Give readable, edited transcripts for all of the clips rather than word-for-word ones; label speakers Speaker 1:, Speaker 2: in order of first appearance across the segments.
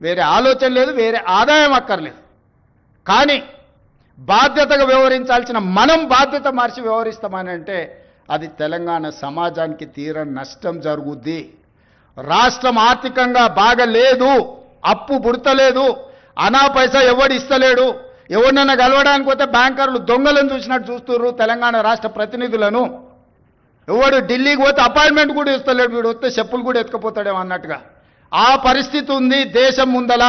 Speaker 1: వేరే ఆలోచన లేదు, వేరే ఆదాయం అక్కర్లేదు. కానీ బాధ్యతగా వ్యవహరించాల్సిన మనం బాధ్యత మార్చి వ్యవహరిస్తామని అంటే అది తెలంగాణ సమాజానికి తీరని నష్టం జరుగుద్ది. రాష్ట్రం ఆర్థికంగా బాగలేదు, అప్పు పుడతలేదు, అనా పైసా ఎవడు ఇస్తలేడు. ఎవరినైనా కలవడానికి పోతే బ్యాంకర్లు దొంగలను చూసినట్టు చూస్తున్నారు తెలంగాణ రాష్ట్ర ప్రతినిధులను. ఎవడు ఢిల్లీకి పోతే అపాయింట్మెంట్ కూడా ఇస్తలేడు, వీడు వస్తే చెప్పులు కూడా ఎత్తుకుపోతాడేమో అన్నట్టుగా ఆ పరిస్థితి ఉంది దేశం ముందల.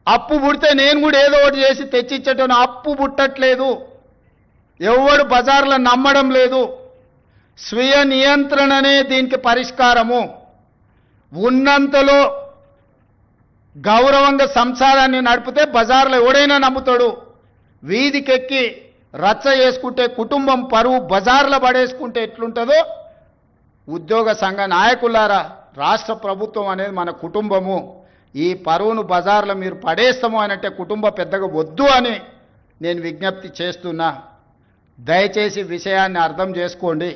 Speaker 1: అప్పు పుడితే నేను కూడా ఏదో ఒకటి చేసి తెచ్చిచ్చేటను, అప్పు పుట్టట్లేదు. ఎవడు బజార్లో నమ్మడం లేదు. స్వీయ నియంత్రణనే దీనికి పరిష్కారము. ఉన్నంతలో గౌరవంగా సంసారాన్ని నడిపితే బజార్లో ఎవడైనా నమ్ముతాడు. వీధికెక్కి రచ్చ చేసుకుంటే కుటుంబం పరువు బజార్లో పడేసుకుంటే ఎట్లుంటుందో ఉద్యోగ సంఘ నాయకులారా, రాష్ట్ర ప్రభుత్వం అనేది మన కుటుంబము. ఈ పరువును బజార్లో మీరు పడేస్తాము అని అంటే కుటుంబ పెద్దగా వద్దు అని నేను విజ్ఞప్తి చేస్తున్నా. దయచేసి విషయాన్ని అర్థం చేసుకోండి.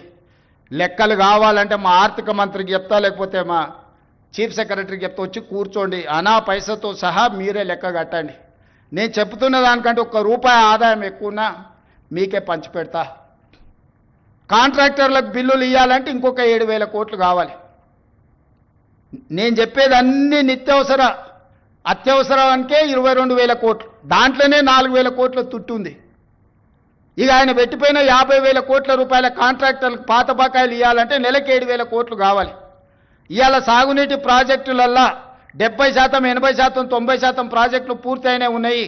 Speaker 1: లెక్కలు కావాలంటే మా ఆర్థిక మంత్రికి చెప్తా, లేకపోతే మా చీఫ్ సెక్రటరీకి చెప్తా, వచ్చి కూర్చోండి. అనా పైసతో సహా మీరే లెక్క కట్టండి. నేను చెప్తున్న దానికంటే ₹1 ఆదాయం ఎక్కువనా మీకే పంచిపెడతా. కాంట్రాక్టర్లకు బిల్లులు ఇవ్వాలంటే ఇంకొక 7,000 కోట్లు కావాలి. నేను చెప్పేది అన్ని నిత్యావసర అత్యవసరానికే 22,000 కోట్లు, దాంట్లోనే 4,000 కోట్ల తుట్టుంది. ఇక ఆయన పెట్టిపోయిన 50,000 కోట్ల రూపాయల కాంట్రాక్టర్లకు పాత బకాయిలు ఇవ్వాలంటే నెలకి 7,000 కోట్లు కావాలి. ఇవాళ సాగునీటి ప్రాజెక్టులల్లా 70%, 80%, 90% ప్రాజెక్టులు పూర్తయినే ఉన్నాయి.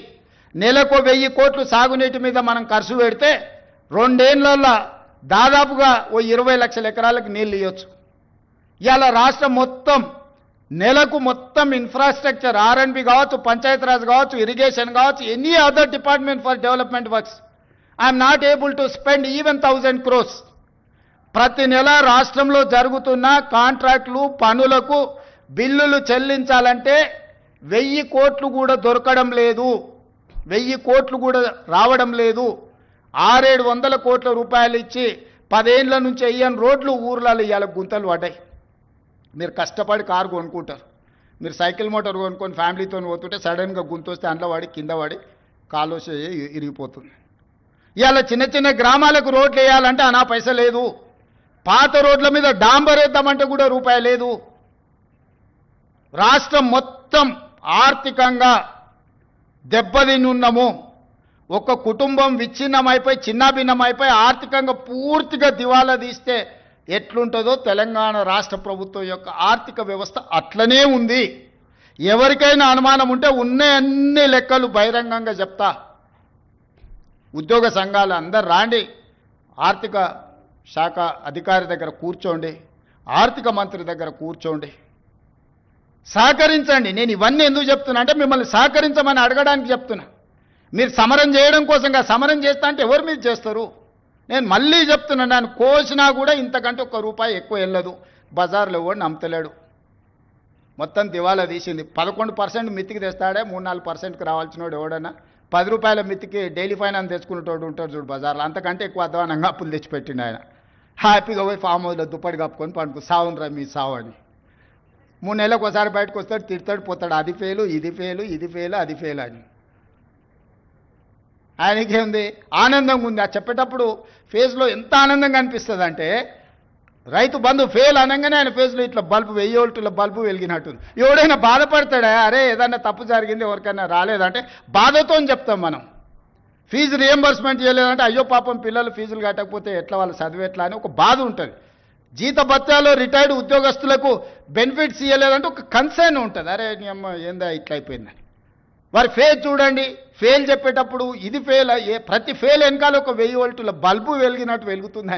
Speaker 1: నెలకు 1,000 కోట్లు సాగునీటి మీద మనం ఖర్చు పెడితే 2 ఏళ్లలో దాదాపుగా 20 లక్షల ఎకరాలకు నీళ్ళు ఇవ్వచ్చు. ఇవాళ రాష్ట్రం మొత్తం నెలకు మొత్తం ఇన్ఫ్రాస్ట్రక్చర్ R&B కావచ్చు, పంచాయతీరాజ్ కావచ్చు, ఇరిగేషన్ కావచ్చు, any other department for development works I'm not able to spend even 1,000 crores. ప్రతి నెల రాష్ట్రంలో జరుగుతున్న కాంట్రాక్టులు పనులకు బిల్లులు చెల్లించాలంటే 1,000 కోట్లు కూడా దొరకడం లేదు, 1,000 కోట్లు కూడా రావడం లేదు. 600-700 కోట్ల రూపాయలు ఇచ్చి 10 ఏళ్ల నుంచి వెయ్యని రోడ్లు ఊర్లలో ఇవాళ గుంతలు పడ్డాయి. మీరు కష్టపడి కారు కొనుక్కుంటారు, మీరు సైకిల్ మోటార్ కొనుక్కొని ఫ్యామిలీతో పోతుంటే సడన్గా గుంత వస్తే అందులో పడి కింద పడి కాలు ఇరిగిపోతుంది. ఇవాళ చిన్న చిన్న గ్రామాలకు రోడ్లు వేయాలంటే అనా పైస లేదు. పాత రోడ్ల మీద డాంబర్ వేద్దామంటే కూడా రూపాయి లేదు. రాష్ట్రం మొత్తం ఆర్థికంగా దెబ్బతిని ఉన్నాము. ఒక కుటుంబం విచ్ఛిన్నమైపోయి చిన్నాభిన్నమైపోయి ఆర్థికంగా పూర్తిగా దివాలా తీస్తే ఎట్లుంటుందో తెలంగాణ రాష్ట్ర ప్రభుత్వం యొక్క ఆర్థిక వ్యవస్థ అట్లనే ఉంది. ఎవరికైనా అనుమానం ఉంటే ఉన్న అన్ని లెక్కలు బహిరంగంగా చెప్తా. ఉద్యోగ సంఘాలు అందరు రాండి, ఆర్థిక శాఖ అధికారి దగ్గర కూర్చోండి, ఆర్థిక మంత్రి దగ్గర కూర్చోండి, సహకరించండి. నేను ఇవన్నీ ఎందుకు చెప్తున్నా అంటే మిమ్మల్ని సహకరించమని అడగడానికి చెప్తున్నా. మీరు సమరం చేయడం కోసంగా సమరం చేస్తా అంటే ఎవరి మీద చేస్తారు? నేను మళ్ళీ చెప్తున్నా, నేను కోసినా కూడా ఇంతకంటే ₹1 ఎక్కువ వెళ్ళదు. బజార్లో ఎవడు నమ్మతలేడు, మొత్తం దివాలా తీసింది. 11% మితికి తెస్తాడే, 3-4%కి రావాల్సిన వాడు ఎవడన్నా ₹10 మితికి డైలీ ఫైనాన్స్ తెచ్చుకునేటోడు ఉంటాడు చూడు బజార్లో, అంతకంటే ఎక్కువ అధ్వానంగా అప్పులు తెచ్చిపెట్టిండు ఆయన. హ్యాపీగా పోయి ఫామ్ హౌస్లో దుప్పటి కప్పుకొని పండుకు సావునరా మీ సావు అని. 3 నెలలకు ఒకసారి బయటకు వస్తాడు, తిడతాడు, పోతాడు. అది ఫెయిలు, ఇది ఫెయిలు, ఇది ఫెయిలు, అది ఫెయిల్ అని. ఆయనకేముంది? ఆనందంగా ఉంది. ఆ చెప్పేటప్పుడు ఫేస్లో ఎంత ఆనందంగా అనిపిస్తుంది అంటే, రైతు బంధు ఫెయిల్ అనగానే ఆయన ఫేస్లో ఇట్లా 1000 వోల్టుల బల్బు వెలిగినట్టుంది. ఎవడైనా బాధపడతాడా? అరే ఏదన్నా తప్పు జరిగింది, ఎవరికైనా రాలేదంటే బాధతో చెప్తాం మనం. ఫీజు రియంబర్స్మెంట్ చేయలేదంటే అయ్యో పాపం పిల్లలు ఫీజులు కట్టకపోతే ఎట్లా వాళ్ళు చదివేట్లా అని ఒక బాధ ఉంటుంది. జీతభత్యాలు రిటైర్డ్ ఉద్యోగస్తులకు బెనిఫిట్స్ ఇవ్వలేదంటే ఒక కన్సర్న్ ఉంటుంది. అరే నీ అమ్మ ఏందా ఇట్లా అయిపోయిందని. వారి ఫెయిల్ చూడండి, ఫెయిల్ చెప్పేటప్పుడు ఇది ఫెయిల్, ప్రతి ఫెయిల్ వెనకాల ఒక 1000 వోల్టుల బల్బు వెలిగినట్టు వెలుగుతుంది ఆయన